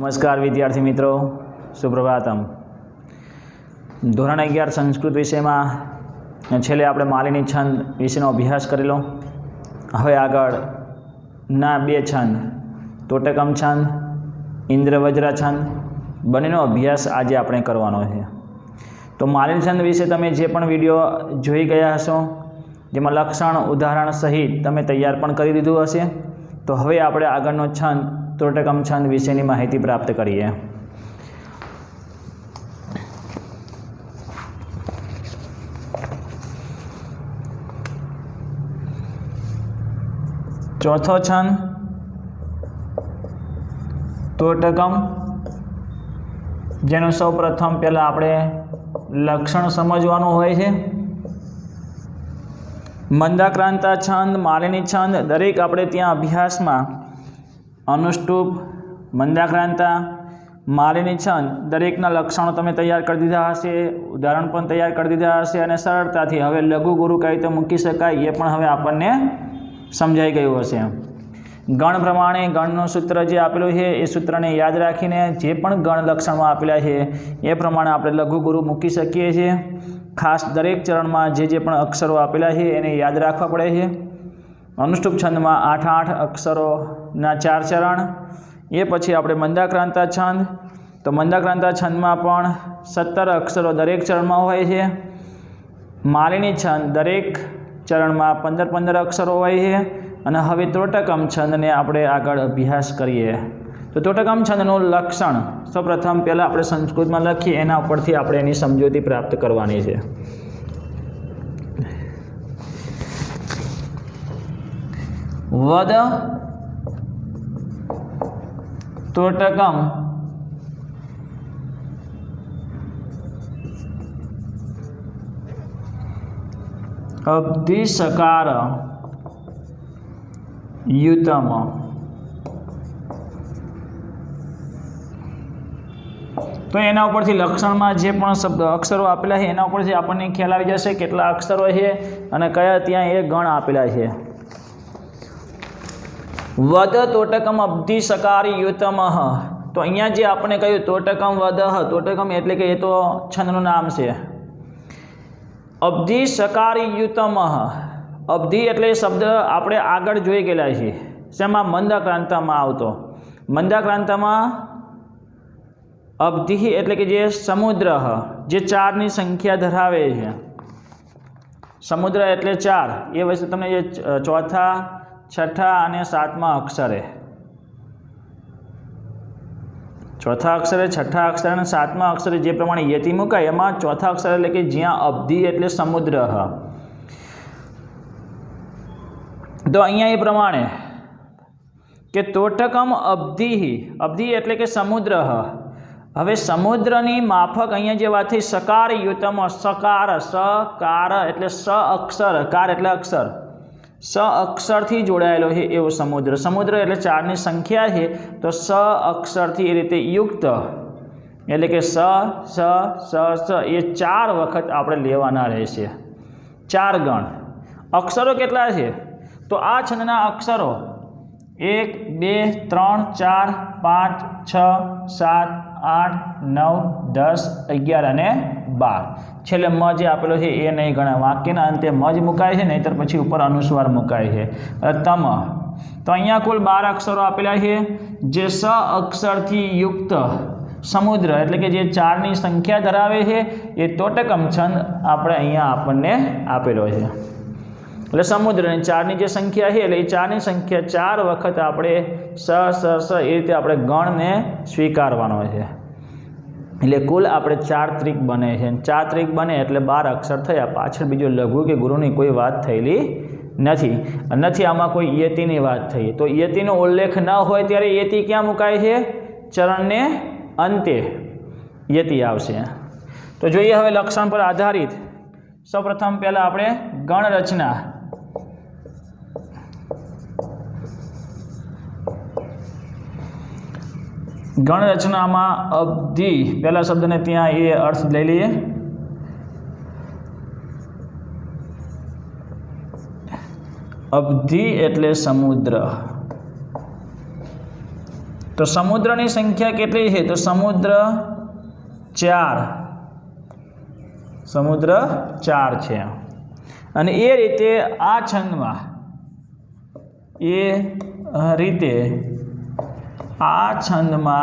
नमस्कार विद्यार्थी मित्रों, सुप्रभातम। धोरण 11 संस्कृत विषय में छेल्ले आपणे मालिनी छंद विषयनो अभ्यास करेलो। हवे आगळ ना बे छंद तोटकम छंद, इंद्रवज्र छंद बनेनो अभ्यास आज आपणे करवानो छे। तो मालिनी छंद विषय तमे जे पण विडियो जोई गया हशो, जेमां लक्षण उदाहरण सहित तमे तैयार पण करी दीधुं हशे। तो हवे आपणे आगळनो छंद तोटकम छंद विषयनी माहिती प्राप्त करिए। चौथो छंद तोटकम, जेनो सौ प्रथम पहला आपणे लक्षण समजवानुं होय छे। मंदाक्रांता छंद, मालिनी छंद दरेक आपणे त्यां अभ्यासमां अनुष्टुप, मंदाक्रांता, मालिनी छंद दरेकना लक्षणों तमे तैयार कर दीधा हशे, उदाहरण पण तैयार कर दीधा हशे अने सरळताथी हवे लघु गुरु कई रीते मूकी शकाय ए पण हवे आपणने समजाई गयुं हशे। गण प्रमाणे गणનું सूत्र जे आपेલું છે એ सूत्रને યાદ રાખીને જે પણ ગણ લક્ષણમાં આपेલા છે એ પ્રમાણે આપણે લઘુ ગુરુ મૂકી શકીએ છીએ। ખાસ દરેક ચરણમાં જે પણ અક્ષરો આपेલા છે એને યાદ રાખવા પડે છે। अनुष्टुप छंद में 8 अक्षरों 4 चरण। ये पछी आपणे मंदाक्रांता छंद, तो मंदाक्रांता छंद में पण 17 अक्षरों दरेक चरण में होय छे। मालिनी छंद दरेक चरण में 15 अक्षरों होय छे। अने हवे तोटकम छंद ने आपणे आगळ अभ्यास करीए। तो तोटकम छंदनुं लक्षण सौप्रथम पहला आपणे संस्कृत में लखीए, एना उपरथी आपणे एनी समजूती प्राप्त करवानी छे। वद तोटकम अब्धि सकार युतम। तो एना उपरथी लक्षण में जे पण शब्द अक्षरों आपेला है एना उपरथी आपणे ख्याल आवी जशे केटला अक्षरों है अने कया त्यां ए गण आपेला है। वद तोटकम अब्धि सकार युतम। तो अहींया जे आपणे कह्युं तोटकम वद, तोटकम एटले के ए तो छंदनुं नाम छे। अब्धि सकार युतम, अब्धि एटले शब्द आपणे आगळ जोई गेला छे। शेमां? मंदाक्रांतामां आवतो। मंदाक्रांतामां अब्धि एटले के जे समुद्र, जे 4 नी संख्या धरावे छे। समुद्र एटले 4। ए वस्तु तमने जे चौथा, छठा और 7मा अक्षरे, चौथा अक्षरे, छठा अक्षर और 7मा अक्षरे जे प्रमाणे यति मुकाय एमां चौथा अक्षर एटले के ज्यां अब्धि एटले समुद्र। तो अहींया ए प्रमाणे के तोटकम अब्धि, अब्धि एटले के समुद्र। हवे समुद्रनी माफक अहींया जे वात थई सकार युतम, सकार, सकार एटले स अक्षर, कार एटले अक्षर, स अक्षर थी जोड़ायेलो है एवो समुद्र। समुद्र एटले 4 नी संख्या है, तो स अक्षर थी ए रीते युक्त एटले के स स स स ये 4 वखत आपणे लेवाना रहेशे। 4 गण। अक्षरों केटला छे? तो आ छंदना अक्षरों 1 2 3 4 5 6 7 8 9 10 11 અને 12। छेल्ले म जे आपेलो है ए नहीं गणाय। वाक्यना अंते म ज मुकाय है, नहींतर पछी उपर अनुस्वार मुकाय है। तम, तो अहींया कुल 12 अक्षरों आपेला है जे स अक्षरथी युक्त समुद्र एटले के जे 4 नी संख्या धरावे है ए तोटकम छंद आपणे अहींया आपणने आपेलो है। એટલે સમુદ્રની 4 ની જે સંખ્યા છે એટલે એ 4 ની સંખ્યા 4 વખત આપણે સ સ સ એ રીતે આપણે ગણને સ્વીકારવાનો છે। એટલે કુલ આપણે 4 ત્રિક બને છે। 4 ત્રિક બને એટલે 12 અક્ષર થયા। પાછળ બીજો લઘુ કે ગુરુની કોઈ વાત થયેલી નથી। આમાં કોઈ યતિની વાત થઈ। તો યતિનો ઉલ્લેખ ન હોય ત્યારે યતિ ક્યાં મુકાય છે? ચરણને અંતે યતિ આવશે। તો જોઈએ હવે લક્ષણ પર આધારિત સૌપ્રથમ પહેલા આપણે ગણ રચના। गण रचना में अब्धि पहला शब्द ने त्या ए अर्थ ले लीए। अब्धि एटले समुद्र। तो समुद्रनी संख्या केटली है? तो समुद्र 4 છે અને એ રીતે આ છંદમાં આ છંદમાં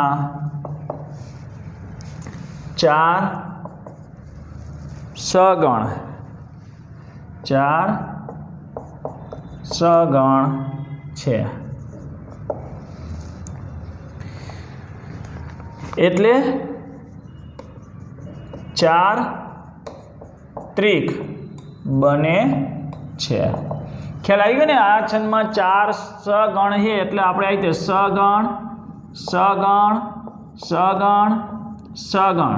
4 સગણ છે એટલે 4 ત્રિક बने छे। ख्याल आई गयो ने? आ छंद में 4 सगण है एटले आपणे आई ते सगण सगण सगण सगण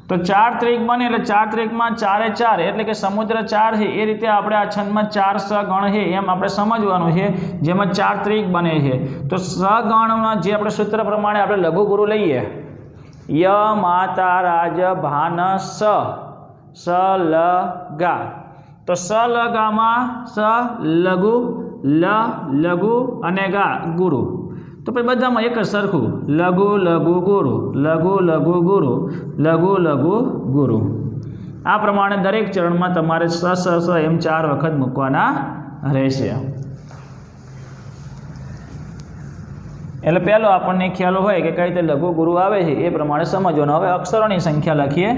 तो 4 त्रिक बने एटले 4 त्रिक में 4 4 एटले के समुद्र 4 है। ए रीते आपणे आ छंद में 4 सगण है एम आपणे समजवानुं है, जेमां 4 त्रिक बने है। तो सगणना जे आपणे सूत्र प्रमाणे आपणे लघु गुरु लईए य माता राज भान स ल गा तो स ल गा में स लघु ल लघु अने गा गुरु तो भाई बधा में एक सरखू लघु लघु गुरु लघु लघु गुरु लघु लघु गुरु। आ प्रमाणे दरेक चरण में तमारे स स स एम 4 वखत मूकवाना रहेशे। एटले पहेलो आपणे ख्याल होय के कई रीते लघु गुरु आवे छे ए प्रमाणे समजवानुं। हवे अक्षरोनी संख्या लखीए।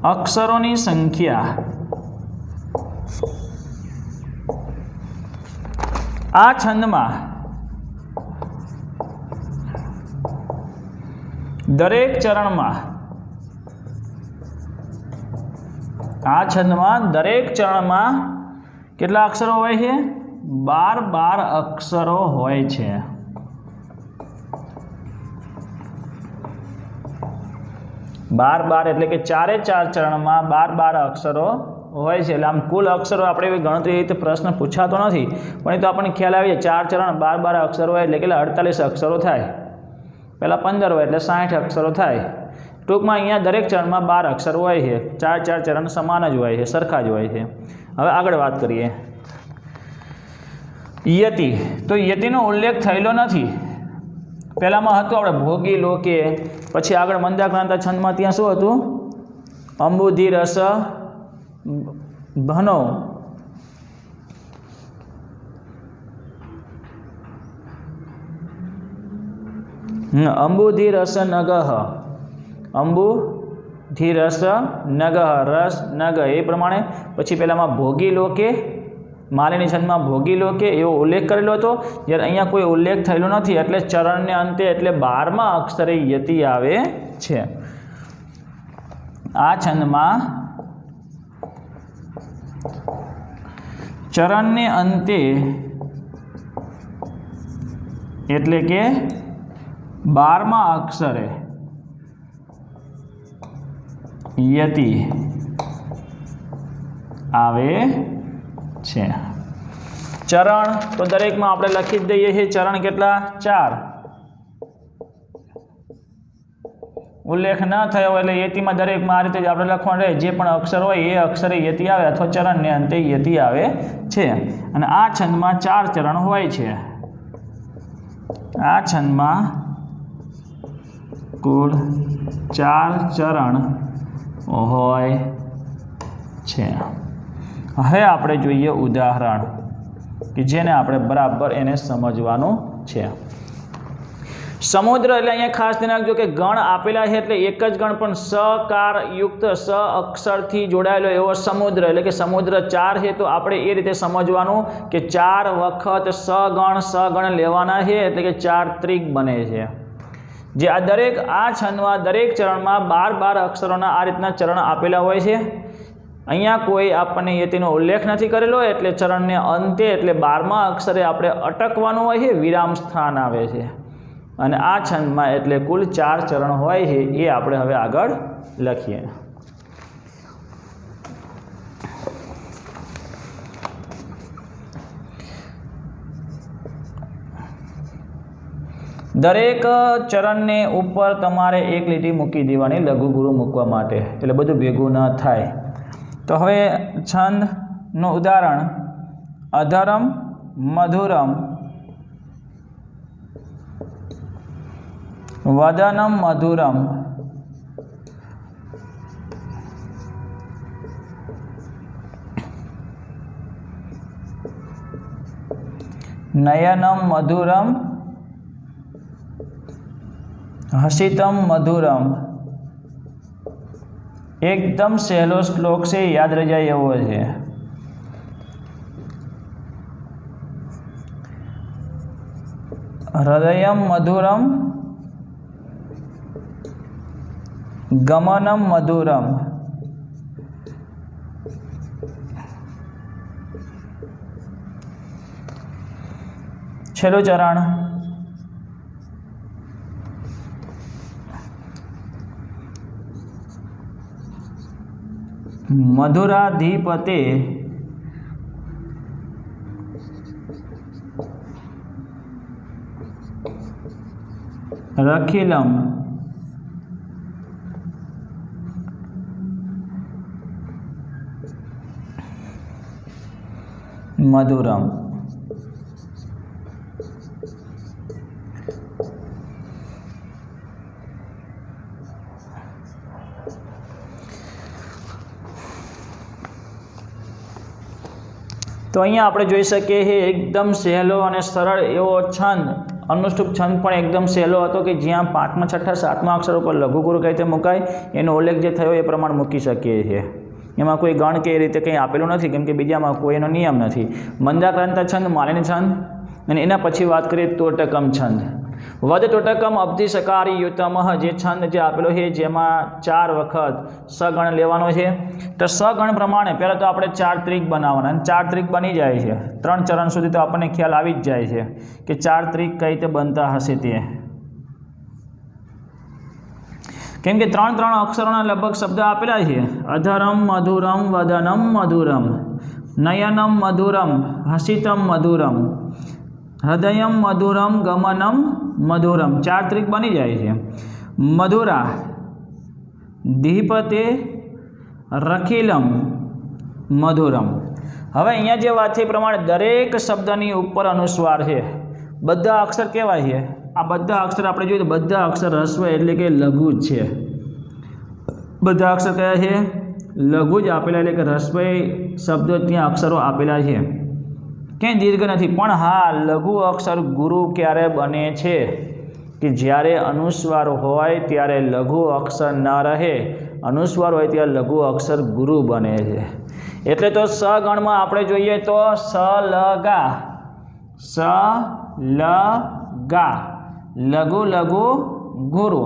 अक्षरों संख्या आ छंद में दरेक चरण में आ छंद में दरेक चरण में केटला अक्षरो होय छे? 12 अक्षरो होय छे। बार एटले के 4 चरण में 12 अक्षरो होय छे। એટલે આમ કુલ અક્ષરો આપણે એવી ગણતરી રીતે પ્રશ્ન પૂછાતો નથી, પણ એ તો આપણને ખ્યાલ આવી જાય 4 ચરણ 12 અક્ષરો હોય એટલે કેટલા 48 અક્ષરો થાય। પહેલાં 15 હોય એટલે 60 અક્ષરો થાય। ટૂંકમાં અહીંયા દરેક ચરણમાં 12 અક્ષર હોય છે। 4 ચરણ સમાન જ હોય છે, સરખા જ હોય છે। હવે આગળ વાત કરીએ યતિ। તો યતિનો ઉલ્લેખ થયેલો નથી। પહેલામાં હતું આપણે ભોગી લોકે, પછી આગળ મંદાક્રાંતા છંદમાં ત્યાં શું હતું? અંબુધિ રસ ભનો, અંબુધિ રસ નગહ, અંબુધિ રસ નગહ રસ નગ એ પ્રમાણે। પછી પહેલામાં ભોગી લોકે, मालिनी छंद में भोगी लोके एवो उल्लेख करेलो हतो, ज्यारे अहींया कोई उल्लेख थयेलो नथी एटले चरण ने अंते एटले 12मा अक्षरे यति आवे छे। आ छंद में चरण ने अंते एटले के 12मा अक्षरे यति आवे छे। चरण तो दरेक में आपणे लखी ज दईए छीए। चरण केटला? 4। उल्लेख न थयो एटले यति में दरेक में आ रीते ज आपणे लखवानुं रहे। जे पण अक्षर होय ए अक्षरे यति आवे अथवा चरण ने अंते यति आवे छे। अने आ छंद में 4 चरण होय छे। आ छंद में कुल 4 चरण होय छे। હવે આપણે જોઈએ ઉદાહરણ કે જેને આપણે બરાબર એને સમજવાનું છે। સમુદ્ર એટલે અહીંયા ખાસ ધ્યાન રાખજો કે ગણ આપેલા છે એટલે એક જ ગણ પણ સકાર યુક્ત સ અક્ષરથી જોડાયેલો એવો સમુદ્ર એટલે કે સમુદ્ર 4 છે। તો આપણે એ રીતે સમજવાનું કે 4 વખત સગણ લેવાના છે એટલે કે 4 ત્રિક બને છે। જે આ દરેક આ છંદમાં દરેક ચરણમાં 12 અક્ષરોના આ રીતના ચરણ આપેલા હોય છે। અહીંયા કોઈ આપણને યતિનો ઉલ્લેખ નથી કરેલો એટલે ચરણને અંતે એટલે 12મા અક્ષરે આપણે અટકવાનું હોય છે, વિરામ સ્થાન આવે છે। અને આ છંદમાં એટલે કુલ 4 ચરણ હોય છે એ આપણે હવે આગળ લખીએ। દરેક ચરણને ઉપર તમારે એક લીટી મૂકી દેવાની લઘુ ગુરુ મૂકવા માટે, એટલે બધું ભેગું ન થાય। तो हवे छंद नो उदाहरण अधरम मधुरम वदनम मधुरम नयनम मधुरम हसितम मधुरम। एकदम सहेलो श्लोक से याद रह जाए एवो है। हृदयम मधुरम गमनम मधुरम। छेल्लुं चरण मधुराधिपते रखिलम मधुरम। तो अहींया आपणे जोई शकीए एकदम सहेलो अने सरळ एवो छंद अनुष्टुप छंद पण एकदम सहेलो हतो कि ज्यां 5मा 6ठा 7मा अक्षर पर लघुगुरु कई रीते मुकाय एनो उल्लेख जे थयो ए प्रमाणे मूकी शकीए छीए। एमां कोई गण के रीते कंई आपेलुं नथी केम के बीजामां कोईनो नियम नथी। मंदाक्रांता छंद मालिनी छंद अने एना पछी वात करीए तोटकम छंद। वद तोटकम अब्धि सकारी युतमः जे छंद जे आपेलो है जेमां 4 वखत सगण लेवानो छे। तो सगण प्रमाणे पहला तो आपणे 4 त्रिक बनाववाना। 4 त्रिक बनी जाय छे 3 चरण सुधी तो आपणे ख्याल आवी ज जाय छे कि 4 त्रिक कई रीते बनता हशे ते। केम के 3 अक्षरोना लगभग शब्द आपेला छे। अधरम मधुरम वदनम मधुरम नयनम मधुरम हसितम मधुरम हृदयम मधुरम गमनम मधुरम। 4 त्रिक बनी जाए छे। मधुरा धीपते रखिलम मधुरम। हवे अहींया जे वात छे प्रमाणे दरेक शब्दनी उपर अनुस्वार है। बधा अक्षर केवा छे? आ बधा अक्षर आपणे जोईए तो बधा अक्षर ह्रस्व एटले के लघु ज छे। बधा अक्षर कया छे? लघु ज आपेला एटले के ह्रस्व शब्दो त्यां अक्षरो आपेला छे। क्यांय दीर्घ नहीं। पण हाँ लघु अक्षर गुरु क्यारे बने छे कि ज्यारे अनुस्वार होय त्यारे लघु अक्षर न रहे, अनुस्वार होय त्यारे लघु अक्षर गुरु बने छे। एटले तो स गण में आपणे जोईए तो स ल गा लघु लघु गुरु।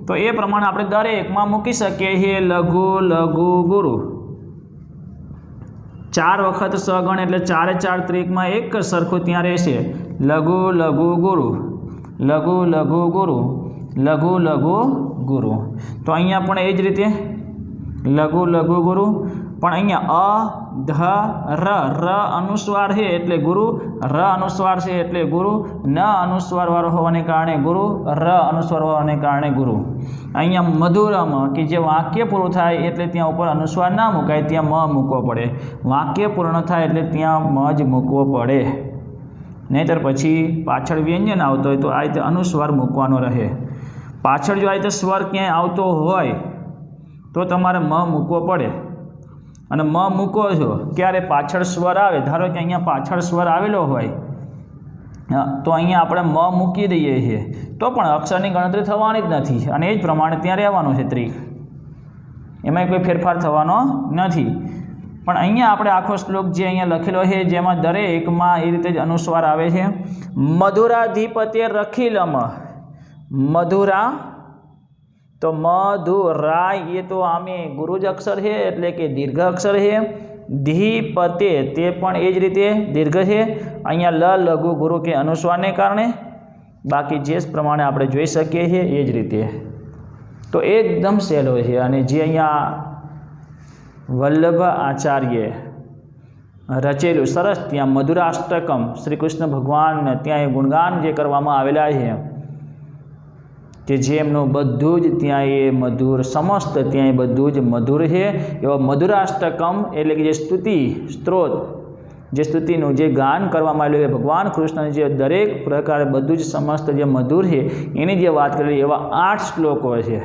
तो ए प्रमाणे आपणे दरेक में मूकी शकीए छीए लघु लघु गुरु। 4 वखत सगण एटले 4 त्रिक में एक सरखुं त्यां रहेशे लघु लघु गुरु लघु लघु गुरु लघु लघु गुरु। तो अहींया पण ए ज रीते लघु लघु गुरु। पण अहींया अ ध र अनुस्वार है एटले गुरु, र अनुस्वार है एटले गुरु, न अनुस्वार वाळो होवाने कारणे गुरु, र अनुस्वार होवाने कारणे गुरु। अहींया मधुरम कि जे वाक्य पूरुं थाय एटले त्यां उपर अनुस्वार ना मुकाय, त्यां म मूकवो पड़े। वाक्य पूर्ण थाय एटले त्यां म ज मूकवो पड़े, नहींतर पछी पाछळ व्यंजन आवतो होय तो आ रीते अनुस्वार मूकवानो रहे। पाछळ जो आ रीते स्वर क्यांय आवतो होय तो तमारे म मूकवो पड़े। અને म મૂકો છો ક્યારે પાછળ સ્વર આવે, ધારો કે અહીંયા પાછળ સ્વર આવેલો હોય તો અહીંયા આપણે म મૂકી દઈએ છીએ તો પણ અક્ષરની ગણતરી થવાની જ નથી અને એ જ પ્રમાણે ત્યાં રહેવાનું છે ત્રિક, એમાં કોઈ ફેરફાર થવાનો નથી। પણ અહીંયા આપણે આખો શ્લોક જે અહીંયા લખેલો છે જેમાં દરેકમાં એ રીતે જ અનુસ્વાર આવે છે। મધુરાધિપતે રખિલમ, મધુરા तो मधुरा ये तो आमे गुरुज अक्षर है एटले के दीर्घ अक्षर है। धीपते ते पण ए ज रीते दीर्घ है। अहींया ल लघु गुरु के अनुस्वार ने कारणे, बाकी जे प्रमाणे आपणे जोई शकीए छीए ए ज रीते। तो एकदम सहेलो है अने जे अहींया वल्लभ आचार्य रचेलुं सरस त्यां मधुराष्टकम श्री कृष्ण भगवान त्यां गुणगान जे करवामां आवेला छे कि जेमनुं बधुं ज त्यां ए मधुर समस्त त्यां बधुं ज मधुर है। एवो मधुराष्टकम एटले कि जे स्तुति स्त्रोत જે સ્તુતિનું જે ગાન કરવામાં આવેલું છે ભગવાન કૃષ્ણની જે દરેક પ્રકારે બધું જ સમસ્ત જે મધુર છે એની જે વાત કરેલી એવા 8 શ્લોકો છે.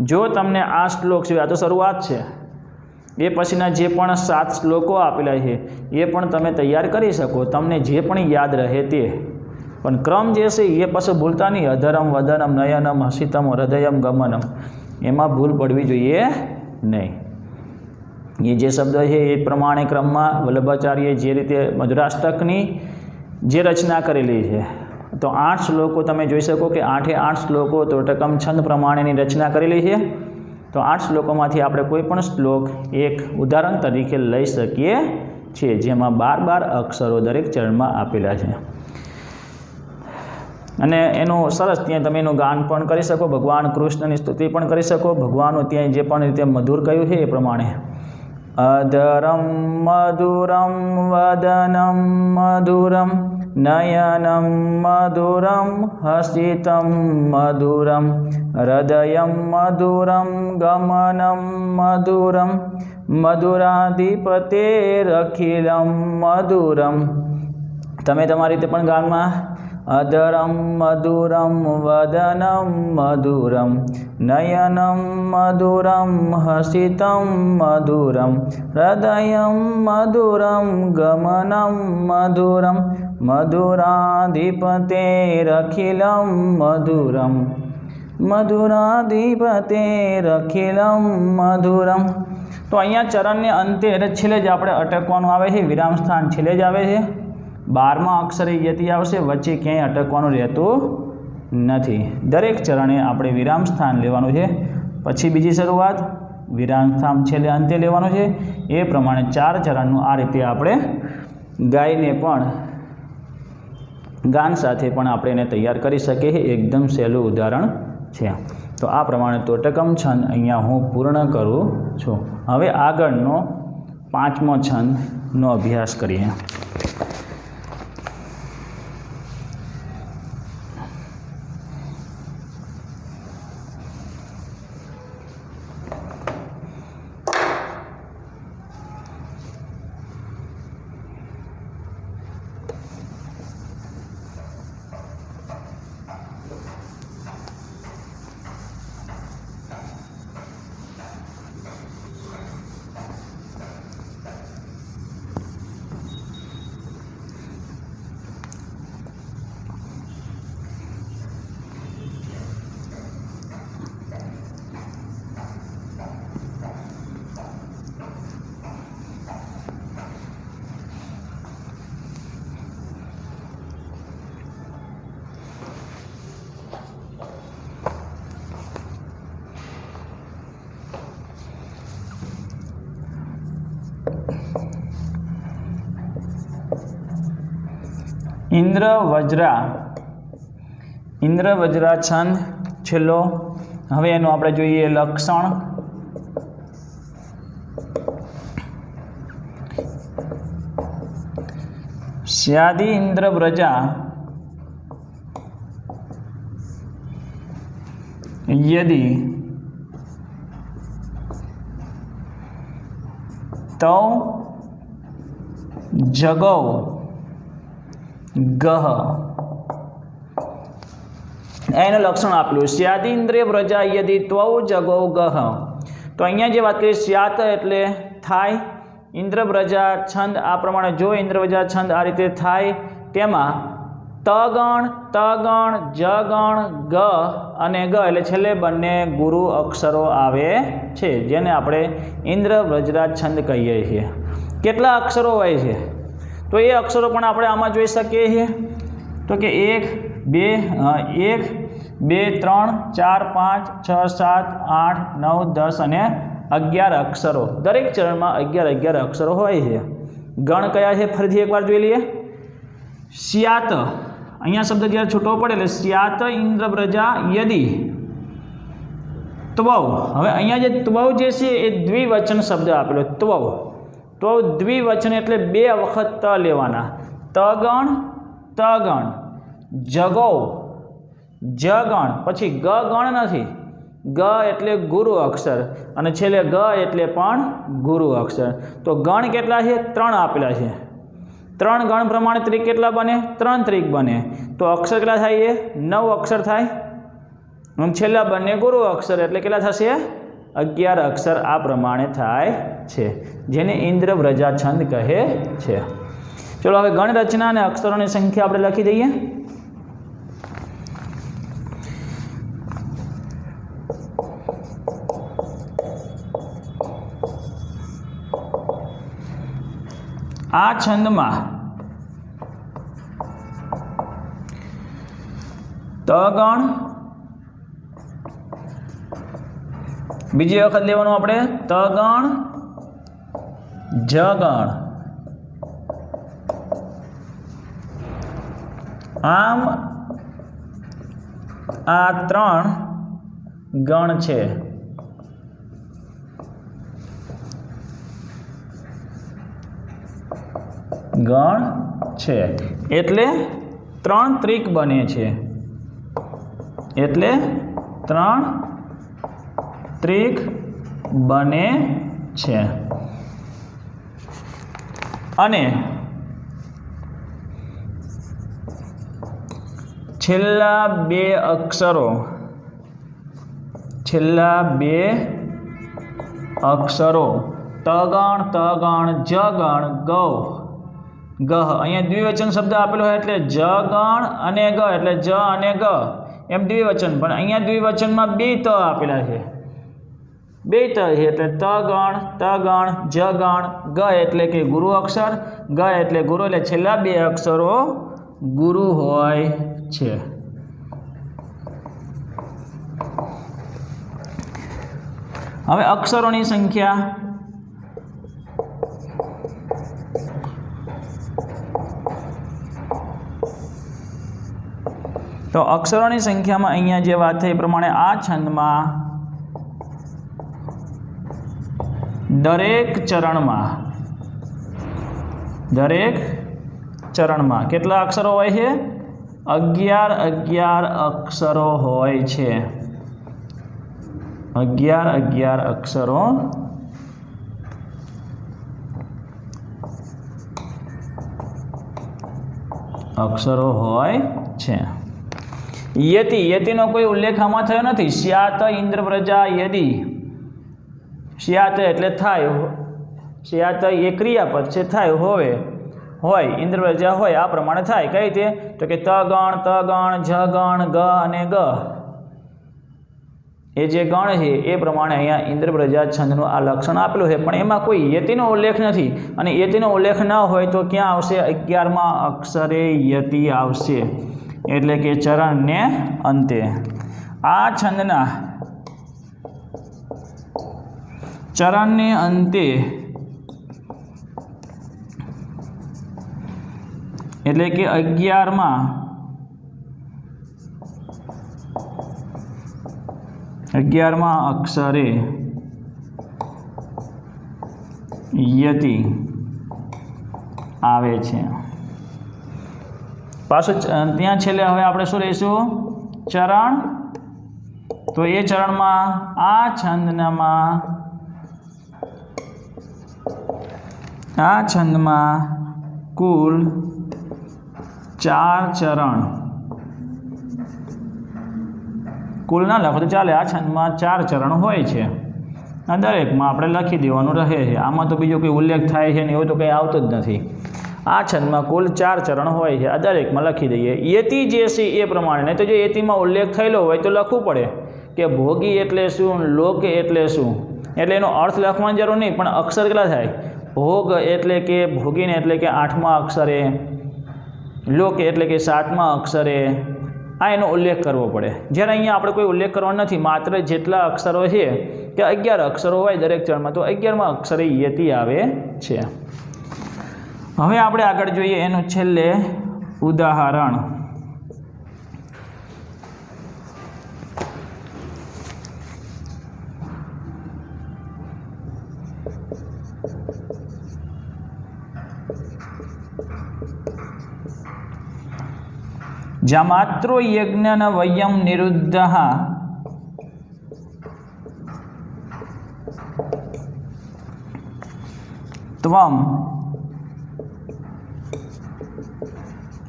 જો તમને આ શ્લોક છે, આ તો શરૂઆત છે, એ પછીના જે પણ 7 શ્લોકો આપેલા છે એ પણ તમે તૈયાર કરી શકો, તમને જે પણ યાદ રહે તે. પણ ક્રમ જે છે એ પછી ભૂલતા નહીં. અધરમ વદનમ નયનમ હસિતમ હૃદયમ ગમનમ, એમાં ભૂલ પડવી જોઈએ નહીં. એ જે શબ્દ છે એ પ્રમાણે ક્રમમાં વલ્લભાચાર્યએ જે રીતે મધુરાષ્ટકની જે રચના કરેલી છે, તો 8 શ્લોકો તમે જોઈ શકો કે 8 શ્લોકો તોટકમ છંદ પ્રમાણેની રચના કરેલી છે. તો 8 શ્લોકોમાંથી આપણે કોઈ પણ શ્લોક એક ઉદાહરણ તરીકે લઈ શકીએ છીએ, જેમાં 12 અક્ષરો દરેક ચરણમાં આપેલા છે. અને એનું સરસ ત્યાં તમે એનું ગાન પણ કરી શકો, ભગવાન કૃષ્ણની સ્તુતિ પણ કરી શકો, ભગવાનનું ત્યાં જે પણ રીતે મધુર કહ્યું છે એ પ્રમાણે. અધરમ મધુરમ વદનમ મધુરમ નયનમ મધુરમ હસિતમ મધુરમ હૃદયમ મધુરમ ગમનમ મધુરમ મધુરાધિપતેરખિલમ મધુરમ. તમે તમારી રીતે પણ ગાનમાં અધરમ મધુરમ વદનમ મધુરમ નયનમ મધુરમ હસિતમ મધુરમ હૃદયમ મધુરમ ગમનમ મધુરમ મધુરાધિપતેરખિલમ મધુરમ મધુરાધિપતેરખિલમ મધુરમ. તો અહીંયા ચરણને અંતે એટલે છેલ્લે જ આપણે અટકવાનું આવે છે, વિરામ સ્થાન છેલ્લે જ આવે છે. 12મા અક્ષરે યતિ આવશે, વચ્ચે ક્યાંય અટકવાનું રહેતું નથી. દરેક ચરણે આપણે વિરામ સ્થાન લેવાનું છે, પછી બીજી શરૂઆત, વિરામ સ્થાન છેલ્લે અંતે લેવાનું છે. એ પ્રમાણે 4 ચરણનું આ રીતે આપણે ગાઈને પણ ગાન સાથે પણ આપણે એને તૈયાર કરી શકીએ. એકદમ સહેલું ઉદાહરણ છે. તો આ પ્રમાણે તોટકમ છંદ અહીંયા હું પૂર્ણ કરું છું. હવે આગળનો 5મો છંદનો અભ્યાસ કરીએ. ઇન્દ્ર વજ્રા છંદ છેલ્લો. હવે એનું આપણે જોઈએ લક્ષણ. સ્યાદિ ઇન્દ્ર વ્રજા યદિ તૌ જગૌ ગહ. એનું લક્ષણ આપેલું સ્યાદિ ઇન્દ્રિય વ્રજા યદિ ત્વૌ જગૌ ગહ. તો અહીંયા જે વાત કરીએ સ્યાત એટલે થાય, ઇન્દ્ર વ્રજા છંદ આ પ્રમાણે જો ઇન્દ્ર વ્રજા છંદ આ રીતે થાય, તેમાં તગણ તગણ જગણ ગ અને ગ એટલે છેલ્લે બંને ગુરુ અક્ષરો આવે છે, જેને આપણે ઇન્દ્ર વ્રજરા છંદ કહીએ છીએ. કેટલા અક્ષરો હોય છે તો એ અક્ષરો પણ આપણે આમાં જોઈ શકીએ છીએ. તો કે 1 2 3 4 5 6 7 8 9 10 અને 11 અક્ષરો. દરેક ચરણમાં 11 અક્ષરો હોય છે. ગણ કયા છે ફરીથી એકવાર જોઈ લઈએ. સ્યાત, અહીંયા શબ્દ જ્યારે છૂટો પડે એટલે સ્યાત ઇન્દ્ર વ્રજા યદિ ત્વૌ. હવે અહીંયા જે ત્વૌ જે છે એ દ્વિવચન શબ્દ આપેલો ત્વૌ. તો દ્વિવચન એટલે 2 વખત ત લેવાના. તગણ તગણ, જગૌ જગણ, પછી ગ ગણ નથી, ગ એટલે ગુરુ અક્ષર અને છેલ્લે ગ એટલે પણ ગુરુ અક્ષર. તો ગણ કેટલા છે? 3 આપેલા છે. 3 ગણ પ્રમાણે ત્રિક કેટલા બને? 3 ત્રિક બને. તો અક્ષર કેટલા થાય? એ 9 અક્ષર થાય. અને છેલ્લા બંને ગુરુ અક્ષર એટલે કેટલા થશે? 11 અક્ષર આ પ્રમાણે થાય છે, જેને ઇન્દ્રવ્રજા છંદ કહે છે. ચલો હવે ગણ રચના અને અક્ષરોની સંખ્યા આપણે લખી દઈએ. આ છંદમાં ત ગણ, બીજી વખત લેવાનું આપણે ત ગણ, જ ગણ, આમ આ 3 ગણ છે. ગણ છે એટલે 3 ત્રિક બને છે. એટલે 3 ત્રિક બને છે. અને છેલ્લા 2 અક્ષરો, છેલ્લા 2 અક્ષરો તગણ, તગણ, જગણ, ગૌ, ગહ, અહીંયા દ્વિવચન શબ્દ આપેલો હોય એટલે જ ગણ અને ગ એટલે જ અને ગ એમ દ્વિવચન, પણ અહીંયા દ્વિવચનમાં 2 ત આપેલા છે. 2 ત છે એટલે તગણ, તગણ, જગણ, ગ એટલે કે ગુરુ અક્ષર, ગ એટલે ગુરુ, એટલે છેલ્લા 2 અક્ષરો ગુરુ હોય છે. હવે અક્ષરોની સંખ્યા. તો અક્ષરોની સંખ્યામાં અહીંયા જે વાત થઈ પ્રમાણે આ છંદમાં દરેક ચરણમાં કેટલા અક્ષરો હોય છે? 11 અક્ષરો હોય છે. 11 અક્ષરો હોય છે. યતિનો કોઈ ઉલ્લેખ આમાં થયો નથી. સ્યાત ઇન્દ્રવ્રજા યદી, સ્યાત એટલે થાય, સ્યાત એ ક્રિયાપદ છે, થાય હોય, ઇન્દ્રવ્રજા હોય આ પ્રમાણે થાય. કઈ રીતે? તો કે તગણ, તગણ, જગણ, ગ અને ગ એ જે ગણ છે એ પ્રમાણે અહીંયા ઇન્દ્રવ્રજા છંદનું આ લક્ષણ આપેલું છે, પણ એમાં કોઈ યતિનો ઉલ્લેખ નથી. અને યતિનો ઉલ્લેખ ન હોય તો ક્યાં આવશે? 11મા અક્ષરે યતિ આવશે, એટલે કે ચરણને અંતે. આ છંદના ચરણને અંતે એટલે કે 11મા અક્ષરે યતિ આવે છે. પાછું ત્યાં છેલ્લે હવે આપણે શું લઈશું? ચરણ. તો એ ચરણમાં આ છંદમાં કુલ 4 ચરણ. કુલ ના લખો તો ચાલે. આ છંદમાં 4 ચરણ હોય છે. દરેકમાં આપણે લખી દેવાનું રહે છે. આમાં તો બીજો કોઈ ઉલ્લેખ થાય છે ને એવું તો કંઈ આવતું જ નથી. આ છંદમાં કુલ 4 ચરણ હોય છે. આ દરેકમાં લખી દઈએ. યતિ જે છે એ પ્રમાણે. નહીં તો જો યતિમાં ઉલ્લેખ થયેલો હોય તો લખવું પડે કે ભોગી એટલે શું, લોક એટલે શું, એટલે એનો અર્થ લખવાની જરૂર નહીં, પણ અક્ષર કેટલા થાય? ભોગ એટલે કે ભોગીને એટલે કે 8મા અક્ષરે, લોક એટલે કે 7મા અક્ષરે, આ એનો ઉલ્લેખ કરવો પડે. જ્યારે અહીંયા આપણે કોઈ ઉલ્લેખ કરવાનો નથી, માત્ર જેટલા અક્ષરો છે કે 11 અક્ષરો હોય દરેક ચરણમાં, તો 11મા અક્ષરે યતિ આવે છે. હવે આપણે આગળ જોઈએ એનું છેલ્લે ઉદાહરણ. જામાત્રો યજ્ઞન વયમ નિરુદ્ધઃ ત્વમ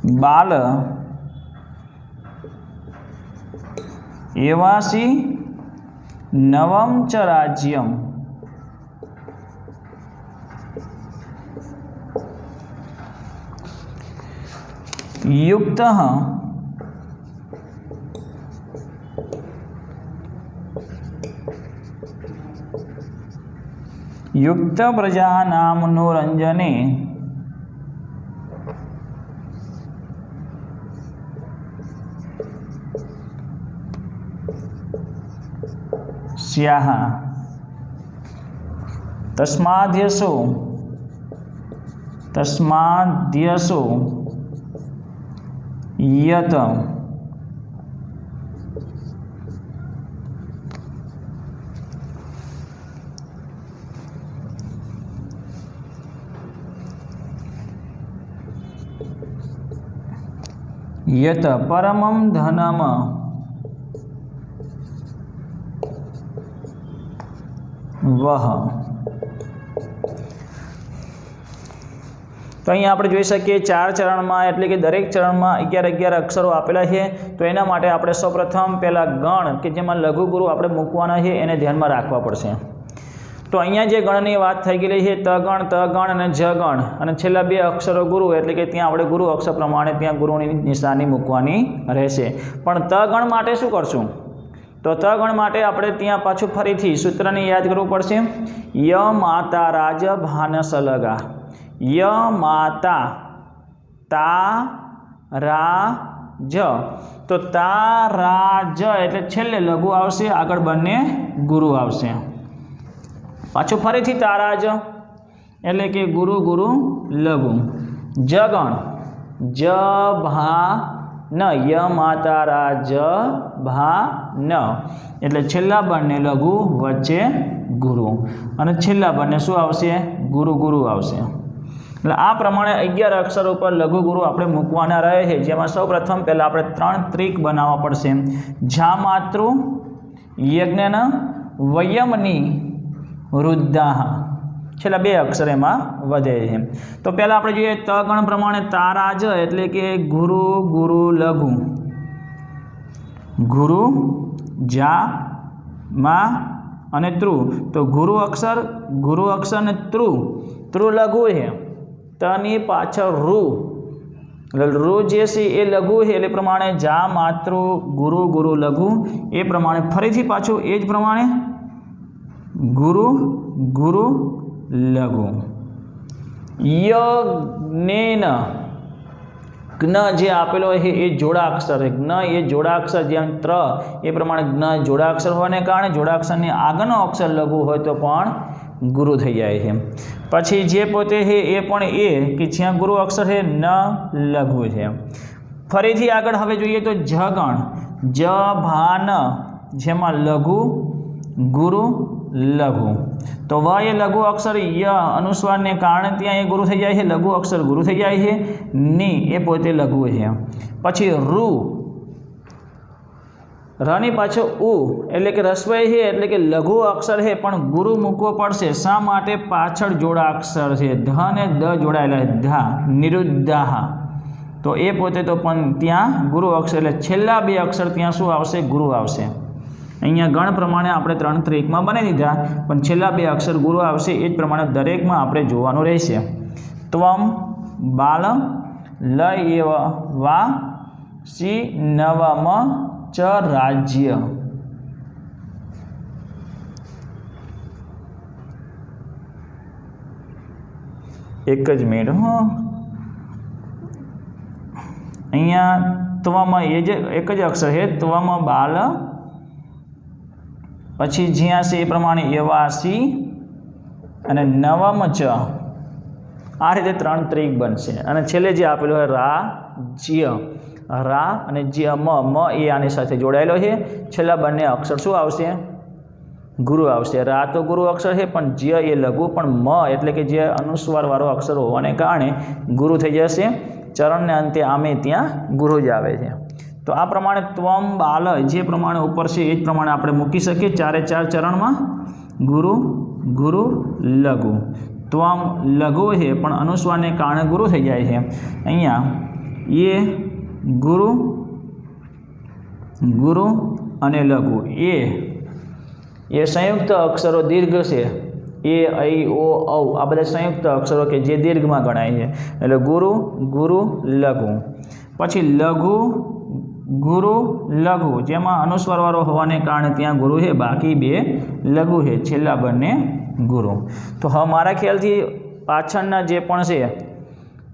બાલ એવાસી નવમ ચ રાજ્યમ युक्त युक्त प्रजानामनोरंजने स्याः तस्माद्यसो यत यत परमं धनम वह। तो अहीं આપણે જોઈ શકીએ 4 ચરણમાં એટલે કે દરેક ચરણમાં 11 અક્ષરો આપેલા છે। તો એના માટે આપણે સૌપ્રથમ પહેલા ગણ કે જેમાં લઘુ ગુરુ આપણે મૂકવાના છે એને ધ્યાનમાં રાખવા પડશે। તો અહીંયા જે ગણની વાત થઈ ગયેલી છે તગણ અને જગણ અને છેલ્લા 2 અક્ષરો ગુરુ એટલે કે ત્યાં આપણે ગુરુ અક્ષર પ્રમાણે ત્યાં ગુરુની નિશાની મૂકવાની રહેશે। પણ તગણ માટે શું કરશું? તો તગણ માટે આપણે ત્યાં પાછું ફરીથી સૂત્રને યાદ કરવું પડશે। ય માતા રાજ ભાનસ લગા, ય માતા તા રા જ, તો તા રા જ એટલે છેલ્લે લઘુ આવશે, આગળ બંને ગુરુ આવશે। પાછું ફરીથી તારાજ એટલે કે ગુરુ ગુરુ લઘુ। જગણ જ ભા ન, ય માતા રા જ ભા ન એટલે છેલ્લા બંને લઘુ વચ્ચે ગુરુ અને છેલ્લા બંને શું આવશે? ગુરુ ગુરુ આવશે। એટલે આ પ્રમાણે 11 અક્ષર ઉપર લઘુ ગુરુ આપણે મૂકવાના રહે છે, જેમાં સૌપ્રથમ પહેલાં આપણે 3 ત્રિક બનાવવા પડશે। ઝા માતૃ યજ્ઞન વયમની વૃદ્ધાહ, છેલ્લા 2 અક્ષર એમાં વધે છે। તો પહેલાં આપણે જોઈએ તગણ પ્રમાણે તારાજ એટલે કે ગુરુ ગુરુ લઘુ, ગુરુ જા મા અને ત્રુ, તો ગુરુ અક્ષર ને ત્રુ લઘુ છે, તની પાછળ રૂ, રૂ જે છે એ લઘુ છે એટલે પ્રમાણે જા માતૃ ગુરુ ગુરુ લઘુ, એ પ્રમાણે ફરીથી પાછું એ જ પ્રમાણે ગુરુ ગુરુ લઘુ। યજ્ઞેન જ્ઞ જે આપેલો છે એ જોડાક્ષર છે, જ્ઞ એ જોડાક્ષર, જેમ ત્ર એ પ્રમાણે જ્ઞ જોડાક્ષર હોવાને કારણે જોડાક્ષરની આગળનો અક્ષર લઘુ હોય તો પણ ગુરુ થઈ જાય છે। પછી જે પોતે છે એ પણ એ કે જ્યાં ગુરુ અક્ષર છે ન લઘુ છે। ફરીથી આગળ હવે જોઈએ તો જગણ જ ભાન, જેમાં લઘુ ગુરુ લઘુ, તો વ એ લઘુ અક્ષર ય અનુસ્વારને કારણે ત્યાં એ ગુરુ થઈ જાય છે, લઘુ અક્ષર ગુરુ થઈ જાય છે। ની એ પોતે લઘુ છે। પછી રૂ, રની પાછળ ઉ એટલે કે રસ્વય છે એટલે કે લઘુ અક્ષર છે પણ ગુરુ મૂકવો પડશે। શા માટે? પાછળ જોડાક્ષર છે, ધ ને દ જોડાયેલા છે, ધા નિરુદ્ધાહ, તો એ પોતે તો પણ ત્યાં ગુરુ અક્ષર એટલે છેલ્લા 2 અક્ષર ત્યાં શું આવશે? ગુરુ આવશે। અહીંયા ગણ પ્રમાણે આપણે 3 ત્રિકમાં બનાવી દીધા, પણ છેલ્લા 2 અક્ષર ગુરુ આવશે, એ જ પ્રમાણે દરેકમાં આપણે જોવાનું રહેશે। ત્વમ બાલ લ એવ વા સી નવમ ચ રાજ્ય, એક જ મિનિટ અહીંયા ત્વમ એ જ એક જ અક્ષર છે, ત્વમ બાલ, પછી જ્યાં છે એ પ્રમાણે એવાસી અને નવમ ચ, આ રીતે 3 ત્રિક બનશે। અને છેલ્લે જે આપેલું હોય રા જ્ય, રા અને જ્ય મ એ આની સાથે જોડાયેલો છે, છેલ્લા બંને અક્ષર શું આવશે? ગુરુ આવશે। રા તો ગુરુ અક્ષર છે પણ જ્ય એ લઘુ, પણ મ એટલે કે જે અનુસ્વારવાળો અક્ષર હોવાને કારણે ગુરુ થઈ જશે। ચરણને અંતે આમે ત્યાં ગુરુ જ આવે છે। તો આ પ્રમાણે ત્વમ બાલ જે પ્રમાણે ઉપર છે એ જ પ્રમાણે આપણે મૂકી શકીએ 4 ચરણમાં। ગુરુ ગુરુ લઘુ, ત્વમ લઘુ છે પણ અનુસ્વારને કારણે ગુરુ થઈ જાય છે। અહીંયા એ ગુરુ ગુરુ અને લઘુ એ સંયુક્ત અક્ષરો દીર્ઘ છે. એ ઐ ઓ ઔ આ બધા સંયુક્ત અક્ષરો કે જે દીર્ઘમાં ગણાય છે. એટલે ગુરુ ગુરુ લઘુ. પછી લઘુ ગુરુ લઘુ જેમાં અનુસ્વરવાળો હોવાને કારણે ત્યાં ગુરુ છે, બાકી બે લઘુ છે, છેલ્લા બંને ગુરુ. તો હવે મારા ખ્યાલથી પાછળના જે પણ છે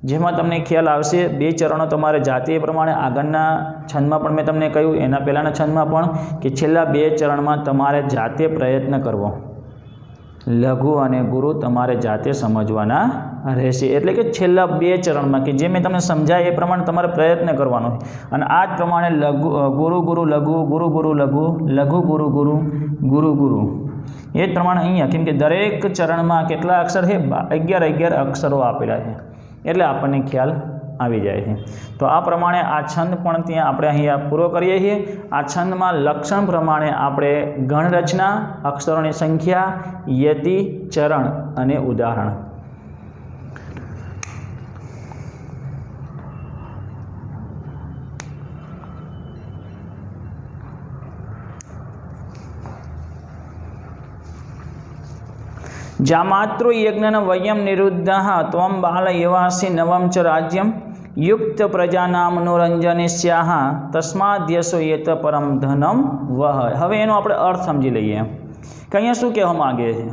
જેમાં તમને ખ્યાલ આવશે, બે ચરણો તમારે જાતે પ્રમાણે આગળના છંદમાં પણ મેં તમને કહ્યું, એના પહેલાંના છંદમાં પણ, કે છેલ્લા બે ચરણમાં તમારે જાતે પ્રયત્ન કરવો. લઘુ અને ગુરુ તમારે જાતે સમજવાના રહેશે. એટલે કે છેલ્લા બે ચરણમાં કે જે મેં તમને સમજાય એ પ્રમાણે તમારે પ્રયત્ન કરવાનો છે. અને આ જ પ્રમાણે લઘુ ગુરુ ગુરુ લઘુ, ગુરુ ગુરુ લઘુ, લઘુ ગુરુ ગુરુ, ગુરુ ગુરુ, એ જ પ્રમાણે અહીંયા કેમ કે દરેક ચરણમાં કેટલા અક્ષર છે? 11 અક્ષરો આપેલા છે, એટલે આપણને ખ્યાલ આવી જાય છે. તો આ પ્રમાણે આ છંદ પણ ત્યાં આપણે અહીંયા પૂરો કરીએ છીએ. આ છંદમાં લક્ષણ પ્રમાણે આપણે ગણરચના, અક્ષરોની સંખ્યા, યતિ, ચરણ અને ઉદાહરણ. જામાતૃ યજ્ઞ વયમ નિરુદ્ધ ત્વમ બાલ એવાસી નવમ ચ રાજ્યમ યુક્ત પ્રજાનામનુરંજનિષ્યાહ તસ્માદ્યસો એત પરમ ધનમ વહ. હવે એનો આપણે અર્થ સમજી લઈએ કે અહીંયા શું કહેવા માગે છે.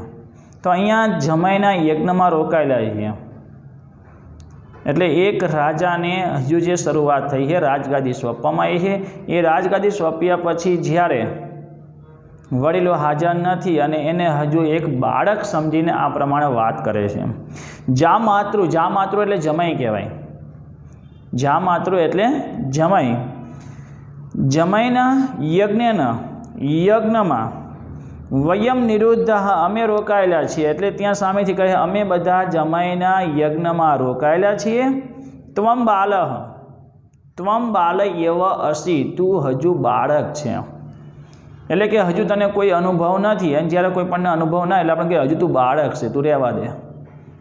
તો અહીંયા જમાઈના યજ્ઞમાં રોકાયેલા છીએ. એટલે એક રાજાને હજુ જે શરૂઆત થઈ છે, રાજગાદી સોંપવામાં આવી છે. એ રાજગાદી સોંપ્યા પછી જ્યારે વડીલો હાજર નથી અને એને હજુ એક બાળક સમજીને આ પ્રમાણે વાત કરે છે. જામાતૃ એટલે જમાઈ કહેવાય. જામાતૃ એટલે જમાઈ. જમાઈના યજ્ઞમાં વયમ નિરુદ્ધ અમે રોકાયેલા છીએ. એટલે ત્યાં સામેથી કહે અમે બધા જમાઈના યજ્ઞમાં રોકાયેલા છીએ. ત્વમ બાલ એવ અસી, તું હજુ બાળક છે. એટલે કે હજુ તને કોઈ અનુભવ નથી. અને જ્યારે કોઈ પણને અનુભવ ના, એટલે આપણે કહે હજુ તું બાળક છે, તું રહેવા દે,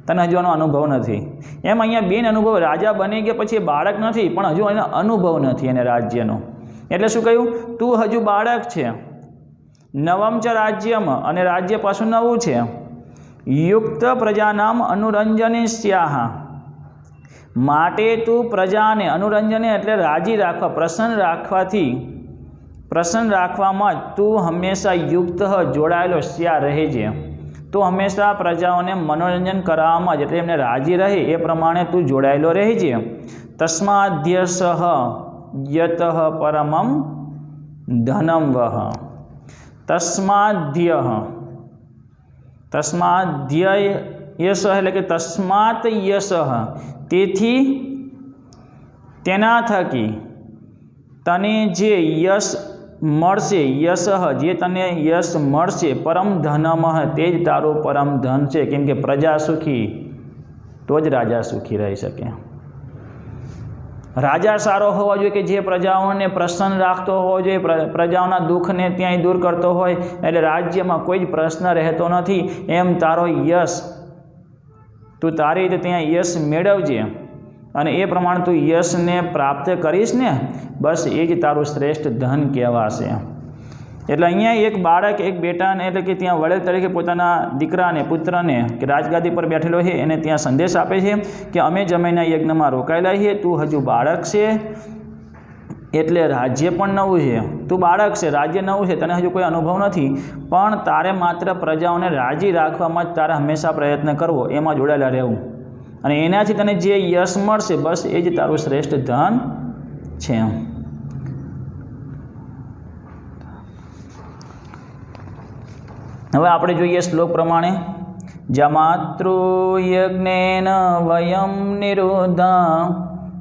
તને હજુ આનો અનુભવ નથી. એમ અહીંયા બેન અનુભવ, રાજા બની ગયા પછી બાળક નથી, પણ હજુ એનો અનુભવ નથી એને રાજ્યનો. એટલે શું કહ્યું? તું હજુ બાળક છે. નવમ ચ રાજ્યમાં, અને રાજ્ય પાછું નવું છે. યુક્ત પ્રજાનામ અનુરંજનિષ્યાહ, માટે તું પ્રજાને, અનુરંજને એટલે રાજી રાખવા, પ્રસન્ન રાખવામાં તું હંમેશા યુક્ત જોડાયેલો શ્યા રહે છે. તું હંમેશા પ્રજાઓને મનોરંજન કરાવવામાં, એટલે એમને રાજી રહે એ પ્રમાણે તું જોડાયેલો રહે છે. તસ્માદ્યસઃ યતઃ પરમં ધનમ વહ. તસ્માદ્ય યશ એટલે કે તસ્માત યશ, તેથી તેના થકી તને જે યશ મળશે, યશ જે તને યશ મળશે, પરમ ધનમ તે જ તારું પરમ ધન છે. કેમ કે પ્રજા સુખી તો જ રાજા સુખી રહી શકે. રાજા સારો હોવો જોઈએ કે જે પ્રજાઓને પ્રસન્ન રાખતો હોવો જોઈએ, પ્રજાઓના દુઃખને ત્યાંય દૂર કરતો હોય, એટલે રાજ્યમાં કોઈ જ પ્રશ્ન રહેતો નથી. એમ તારો યશ તું તારી રીતે ત્યાં યશ મેળવજે, અને એ પ્રમાણે તું યશને પ્રાપ્ત કરીશ ને, બસ એ જ તારું શ્રેષ્ઠ ધન કહેવાશે. એટલે અહીંયા એક બાળક, એક બેટાને, એટલે કે ત્યાં વડીલ તરીકે પોતાના દીકરાને, પુત્રને કે રાજગાદી પર બેઠેલો છે એને ત્યાં સંદેશ આપે છે કે અમે જમાઈના યજ્ઞમાં રોકાયેલા છીએ, તું હજુ બાળક છે, એટલે રાજ્ય પણ નવું છે. તું બાળક છે, રાજ્ય નવું છે, તને હજુ કોઈ અનુભવ નથી, પણ તારે માત્ર પ્રજાઓને રાજી રાખવામાં જ તારે હંમેશા પ્રયત્ન કરવો, એમાં જોડાયેલા રહેવું, અને એનાથી તને જે યશ મળશે બસ એ જ તારું શ્રેષ્ઠ ધન છે. હવે આપણે જોઈએ શ્લોક પ્રમાણે. જમાતૃ યજ્ઞેન વયમ નિરુદ્ધા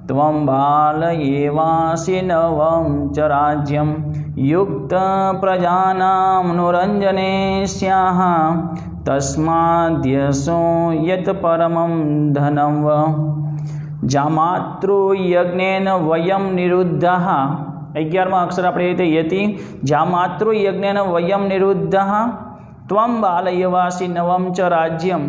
ત્વમ બાલ એવાસી નવમ ચ રાજ્યમ યુક્ત પ્રજાનામનુરંજને સ્યાહ તસ્માદ્યસો યત પરમં ધનમ વ. જામાતૃ યજ્ઞેન વયમ નિરુદ્ધઃ, 11મા અક્ષર આપણે રીતે યતિ. જામાતૃ યજ્ઞેન વયમ નિરુદ્ધઃ ત્વમ બાલ એવાસી નવમ ચ રાજ્યમ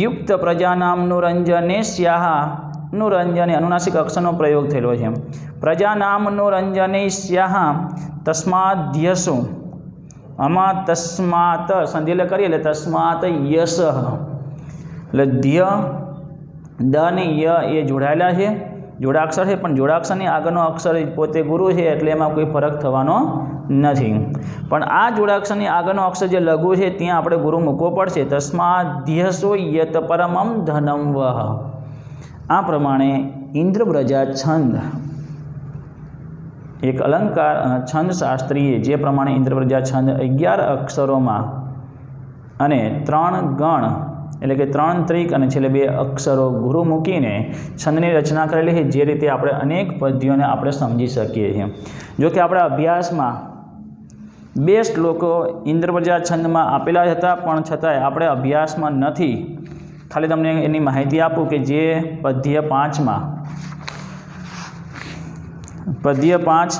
યુક્ત પ્રજાનામનુરંજને સ્યાહ નું રંજને અનુનાસિક અક્ષરનો પ્રયોગ થયેલો છે. પ્રજાનામનું રંજને સ્યાહ તસ્માદ્યસુ, આમાં તસ્માત સંધિ કરીએ એટલે તસ્માત યસ, એટલે ધ્ય દ ને ય એ જોડાયેલા છે, જોડાક્ષર છે, પણ જોડાક્ષરની આગળનો અક્ષર પોતે ગુરુ છે એટલે એમાં કોઈ ફરક થવાનો નથી. પણ આ જોડાક્ષરની આગળનો અક્ષર જે લઘુ છે ત્યાં આપણે ગુરુ મૂકવો પડશે. તસ્માદ્યસો યત પરમમ ધનમ વહ. આ પ્રમાણે ઇન્દ્રવ્રજા છંદ એક અલંકાર છંદ શાસ્ત્રીએ જે પ્રમાણે ઇન્દ્રવ્રજા છંદ 11 અક્ષરોમાં અને 3 ગણ એટલે કે 3 ત્રિક અને છેલ્લે 2 અક્ષરો ગુરુ મૂકીને છંદની રચના કરેલી છે, જે રીતે આપણે અનેક પદ્યોને આપણે સમજી શકીએ છીએ. જો કે આપણા અભ્યાસમાં 2 શ્લોકો ઇન્દ્રવ્રજા છંદમાં આપેલા હતા, પણ છતાંય આપણે અભ્યાસમાં નથી. ખાલી તમને એની માહિતી આપું કે જે પદ્ય 5માં પદ્ય 5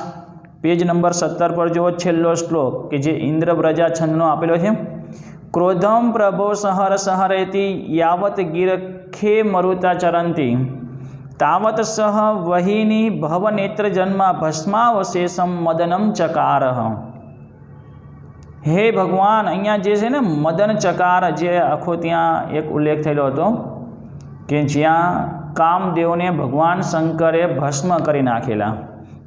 પેજ નંબર 17 પર જો છેલ્લો શ્લોક કે જે ઇન્દ્રવ્રજા છંદનો આપેલો છે. ક્રોધમ પ્રભો સહર સહરેતી યાવત ગિરખે મરુતા ચરંતી તાવત સહ વહિની ભવનેત્ર જન્મા ભસ્માવશેષમ મદનમ ચકાર. હે ભગવાન, અહીંયા જે છે ને મદન ચકાર, જે આખો ત્યાં એક ઉલ્લેખ થયેલો હતો કે જ્યાં કામદેવને ભગવાન શંકરે ભસ્મ કરી નાખેલા,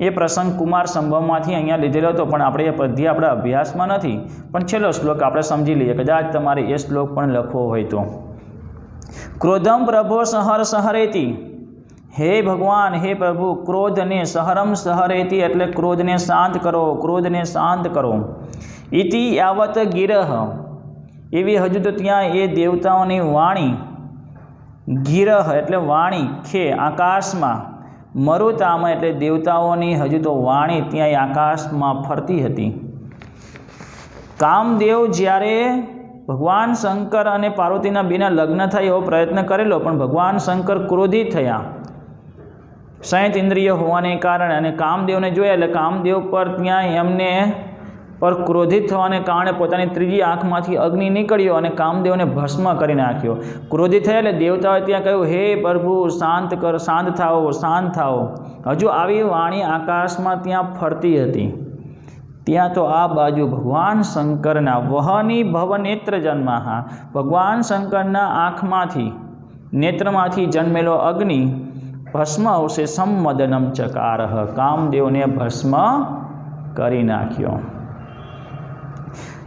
એ પ્રસંગ કુમાર સંભવમાંથી અહીંયા લીધેલો હતો. પણ આપણે એ પદ્ય આપણા અભ્યાસમાં નથી, પણ છેલ્લો શ્લોક આપણે સમજી લઈએ, કદાચ તમારે એ શ્લોક પણ લખવો હોય તો. ક્રોધમ પ્રભો સહર સહરેતી, હે ભગવાન, હે પ્રભુ, ક્રોધને સહરમ સહરેતી એટલે ક્રોધને શાંત કરો, ક્રોધને શાંત કરો. ઇતિ યાવત ગિરહ, એવી હજુ તો ત્યાં એ દેવતાઓની વાણી, ગિરહ એટલે વાણી, ખે આકાશમાં, મરુતામાં એટલે દેવતાઓની હજુ તો વાણી ત્યાં આકાશમાં ફરતી હતી. કામદેવ જ્યારે ભગવાન શંકર અને પાર્વતીના બેના લગ્ન થાય એવો પ્રયત્ન કરેલો, પણ ભગવાન શંકર ક્રોધિત થયા સંયત ઇન્દ્રિય હોવાને કારણે, અને કામદેવને જોયા એટલે કામદેવ પર ત્યાં એમને પર ક્રોધિત થવાને કારણે પોતાની ત્રીજી આંખમાંથી અગ્નિ નીકળ્યો અને કામદેવને ભસ્મ કરી નાખ્યો. ક્રોધિત થયા એટલે દેવતાઓએ ત્યાં કહ્યું, હે પ્રભુ, શાંત કર, શાંત થાઓ, શાંત થાઓ. હજુ આવી વાણી આકાશમાં ત્યાં ફરતી હતી. ત્યાં તો આ બાજુ ભગવાન શંકરના વહની ભવનેત્ર જન્મા, ભગવાન શંકરના આંખમાંથી, નેત્રમાંથી જન્મેલો અગ્નિ ભસ્મ અવશેષમ મદનમ ચકારહ, કામદેવને ભસ્મ કરી નાખ્યો.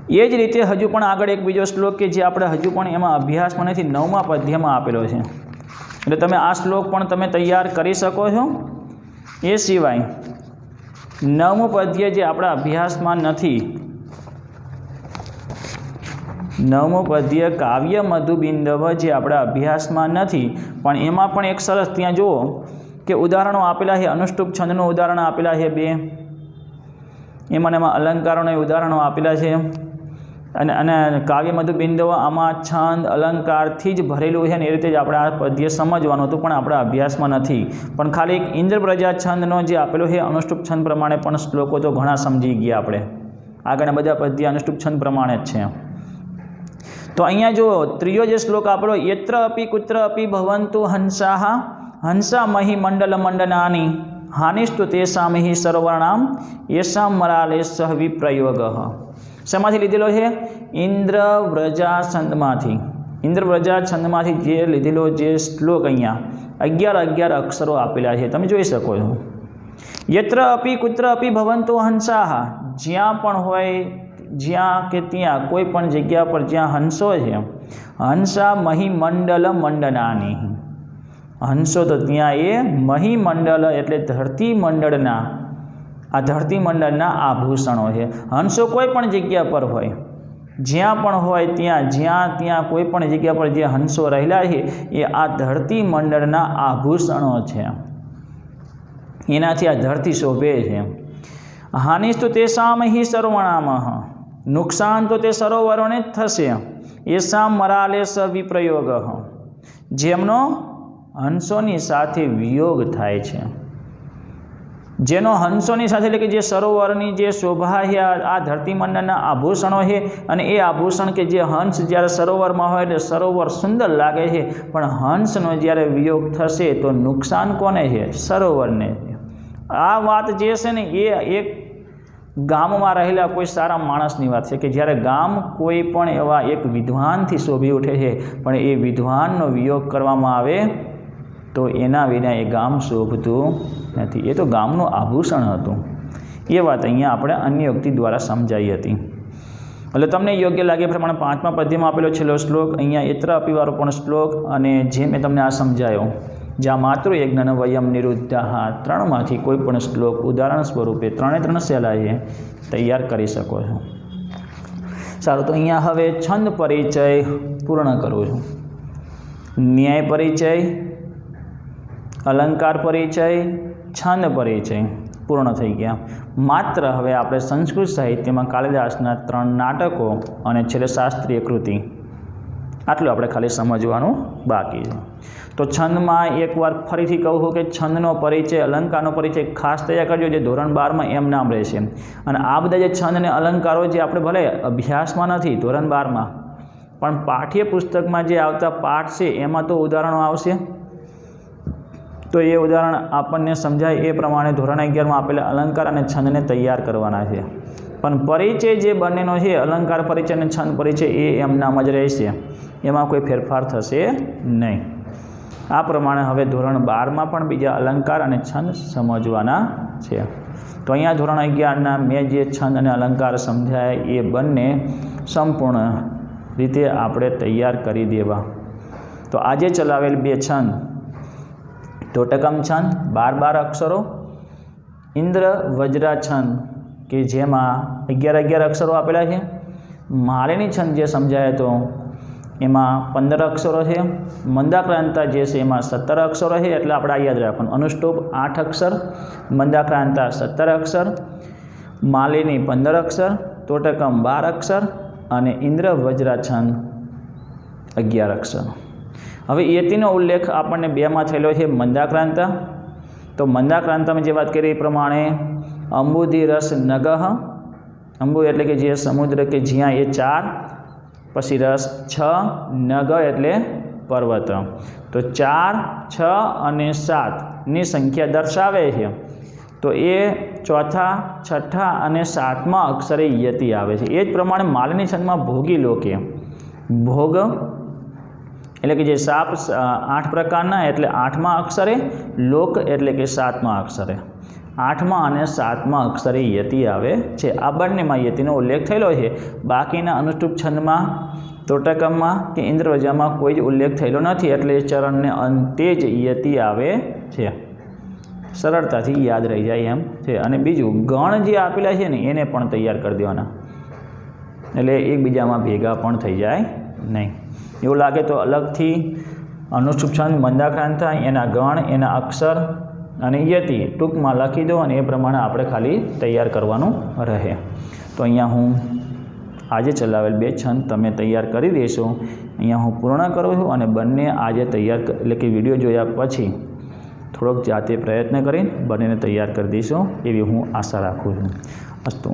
એ જ રીતે હજુ પણ આગળ એક બીજો શ્લોક કે જે આપણે હજુ પણ એમાં અભ્યાસમાં નથી, 9મા પદ્યમાં આપેલો છે. એટલે તમે આ શ્લોક પણ તમે તૈયાર કરી શકો છો. એ સિવાય 9મું પદ્ય જે આપણા અભ્યાસમાં નથી, 9મું પદ્ય કાવ્ય મધુબિંદવ જે આપણા અભ્યાસમાં નથી, પણ એમાં પણ એક સરસ ત્યાં જુઓ કે ઉદાહરણો આપેલા છે. અનુષ્ટુપ છંદનું ઉદાહરણ આપેલા છે 2, એમાં અલંકારોના ઉદાહરણો આપેલા છે. અને કાવ્ય મધુબિંદવ આમાં છંદ અલંકારથી જ ભરેલું છે, ને એ રીતે જ આપણે આ પદ્ય સમજવાનું હતું, પણ આપણા અભ્યાસમાં નથી. પણ ખાલી એક ઇન્દ્રવ્રજા છંદનો જે આપેલો છે અનુષ્ટુપ છંદ પ્રમાણે પણ શ્લોકો તો ઘણા સમજી ગયા આપણે. આગળના બધા પદ્ય અનુષ્ટુપ છંદ પ્રમાણે જ છે. તો અહીંયા જો ત્રીજો જે શ્લોક આપણો, યત્ર અપી કુત્ર અપી ભવંતુ હંસાહ હંસા મહી મંડલ મંડનાની હાનિસ્તુ તેષામિ સર્વણામ યેષામ મરાલે સહ વિપ્રયોગ. શેમાંથી લીધેલો છે? ઇન્દ્રવ્રજા છંદમાંથી. ઇન્દ્રવ્રજા છંદમાંથી જે લીધેલો જે શ્લોક અહીંયા 11 અક્ષરો આપેલા છે, તમે જોઈ શકો છો. યત્ર અપી કુત્ર અપી ભવંતુ હંસાહ, જ્યાં પણ હોય, જ્યાં કે ત્યાં, કોઈ પણ જગ્યા પર જ્યાં હંસો છે, હંસા મહિમંડલ મંડનાની, હંસો તો ત્યાં એ મહિમંડલ એટલે ધરતી મંડળના, આ ધરતી મંડળના આભૂષણો છે. હંસો કોઈ પણ જગ્યા પર હોય, જ્યાં પણ હોય ત્યાં, ત્યાં કોઈ પણ જગ્યા પર જે હંસો રહેલા છે એ આ ધરતી મંડળના આભૂષણો છે, એનાથી આ ધરતી શોભે છે. હાનિસ્તુ તેષામ હિ સર્વણામ, નુકસાન તો તે સરોવરોને જ થશે. યેષામ મરાલે સ વિપ્રયોગ, જેમનો હંસોની સાથે વિયોગ થાય છે. જેનો હંસોની સાથે એટલે કે જે સરોવરની જે શોભા છે આ ધરતીમંડળના આભૂષણો છે અને એ આભૂષણ કે જે હંસ જ્યારે સરોવરમાં હોય એટલે સરોવર સુંદર લાગે છે, પણ હંસનો જ્યારે વિયોગ થશે તો નુકસાન કોને છે? સરોવરને. આ વાત જે છે ને એ એક ગામમાં રહેલા કોઈ સારા માણસની વાત છે કે જ્યારે ગામ કોઈ પણ એવા એક વિદ્વાનથી શોભી ઉઠે છે, પણ એ વિદ્વાનનો વિયોગ કરવામાં આવે તો એના વિના એ ગામ શોભતું નથી. એ તો ગામનું આભૂષણ હતું. એ વાત અહીંયા આપણે અન્ય યુક્તિ દ્વારા સમજાઈ હતી. એટલે તમને યોગ્ય લાગે પ્રમાણે 5મા પદ્યમાં આપેલો છેલ્લો શ્લોક, અહીંયા એત્ર અપીવાળો પણ શ્લોક, અને જે મેં તમને આ સમજાયો જ્યાં માતૃયજ્ઞ વયમ નિરુદ્ધા 3માંથી કોઈ પણ શ્લોક ઉદાહરણ સ્વરૂપે 3 સહેલા છે તૈયાર કરી શકો છો. સારું, તો અહીંયા હવે છંદ પરિચય પૂર્ણ કરું છું. ન્યાય પરિચય, અલંકાર પરિચય, છંદ પરિચય પૂર્ણ થઈ ગયા. માત્ર હવે આપણે સંસ્કૃત સાહિત્યમાં કાલિદાસના 3 નાટકો અને છેલ્લે શાસ્ત્રીય કૃતિ આટલું આપણે ખાલી સમજવાનું બાકી છે. તો છંદમાં એકવાર ફરીથી કહું છું કે છંદનો પરિચય, અલંકારનો પરિચય ખાસ તૈયાર કરજો, જે ધોરણ 12માં એમ નામ રહેશે. અને આ બધા જે છંદ અને અલંકારો જે આપણે ભલે અભ્યાસમાં નથી ધોરણ 12માં, પણ પાઠ્યપુસ્તકમાં જે આવતા પાઠ છે એમાં તો ઉદાહરણો આવશે, તો એ ઉદાહરણ આપણને સમજાય એ પ્રમાણે ધોરણ 11માં આપેલા અલંકાર અને છંદને તૈયાર કરવાના છે. પણ પરિચય જે બંનેનો છે, અલંકાર પરિચય અને છંદ પરિચય, એ એમનામ જ રહેશે, એમાં કોઈ ફેરફાર થશે નહીં. આ પ્રમાણે હવે ધોરણ 12માં પણ બીજા અલંકાર અને છંદ સમજવાના છે. તો અહીંયા ધોરણ 11ના મેં જે છંદ અને અલંકાર સમજાય એ બંને સંપૂર્ણ રીતે આપણે તૈયાર કરી દેવા. તો આજે ચલાવેલ 2 છંદ, ટોટકમ છંદ 12 અક્ષરો, ઇન્દ્ર વજ્રા છંદ કે જેમાં 11 અક્ષરો આપેલા છે, માલિની છંદ જે સમજાય તો એમાં 15 અક્ષરો છે, મંદાક્રાંતા જે છે એમાં 17 અક્ષરો છે, એટલે આપણે આ યાદ રાખવાનું. અનુષ્ટુપ 8 અક્ષર, મંદાક્રાંતા 17 અક્ષર, માલિની 15 અક્ષર, ટોટકમ 12 અક્ષર અને ઇન્દ્ર વજ્રા છંદ 11 અક્ષર. હવે યતિનો ઉલ્લેખ આપણને 2માં થયેલો છે, મંદાક્રાંતા. તો મંદાક્રાંતામાં જે વાત કરી એ પ્રમાણે અંબુધિ રસ નગહ, અંબુ એટલે કે જે સમુદ્ર કે જ્યાં, એ 4, પછી રસ 6, નગ એટલે પર્વત. તો 4, 6 અને 7ની સંખ્યા દર્શાવે છે. તો એ 4થા, 6થા અને 7મા અક્ષરે યતિ આવે છે. એ જ પ્રમાણે માલિની છંદમાં ભોગી લોકે, ભોગ એટલે કે જે સાપ 8 પ્રકારના, એટલે 8મા અક્ષરે, લોક એટલે કે 7મા અક્ષરે, 8મા અને 7મા અક્ષરે યતિ આવે છે. આ બંનેમાં યતિનો ઉલ્લેખ થયેલો છે. બાકીના અનુષ્ટુપ છંદમાં, ટોટકમમાં કે ઇન્દ્રવજામાં કોઈ જ ઉલ્લેખ થયેલો નથી, એટલે ચરણને અંતે જ યતિ આવે છે. સરળતાથી યાદ રહી જાય એમ છે. અને બીજું ગણ જે આપેલા છે ને એને પણ તૈયાર કરી દેવાના, એટલે એકબીજામાં ભેગા પણ થઈ જાય નહીં. એવું લાગે તો અલગથી અનુષ્ટુપ છંદ, મંદાક્રાંતા, એના ગણ, એના અક્ષર અને યતિ ટૂંકમાં લખી દો, અને એ પ્રમાણે આપણે ખાલી તૈયાર કરવાનું રહે. તો અહીંયા હું આજે ચલાવેલ 2 છંદ તમે તૈયાર કરી દેશો. અહીંયા હું પૂર્ણ કરું છું, અને બંને આજે તૈયાર એટલે કે વિડીયો જોયા પછી થોડોક જાતે પ્રયત્ન કરીને બંનેને તૈયાર કરી દઈશું એવી હું આશા રાખું છું. અસ્તુ.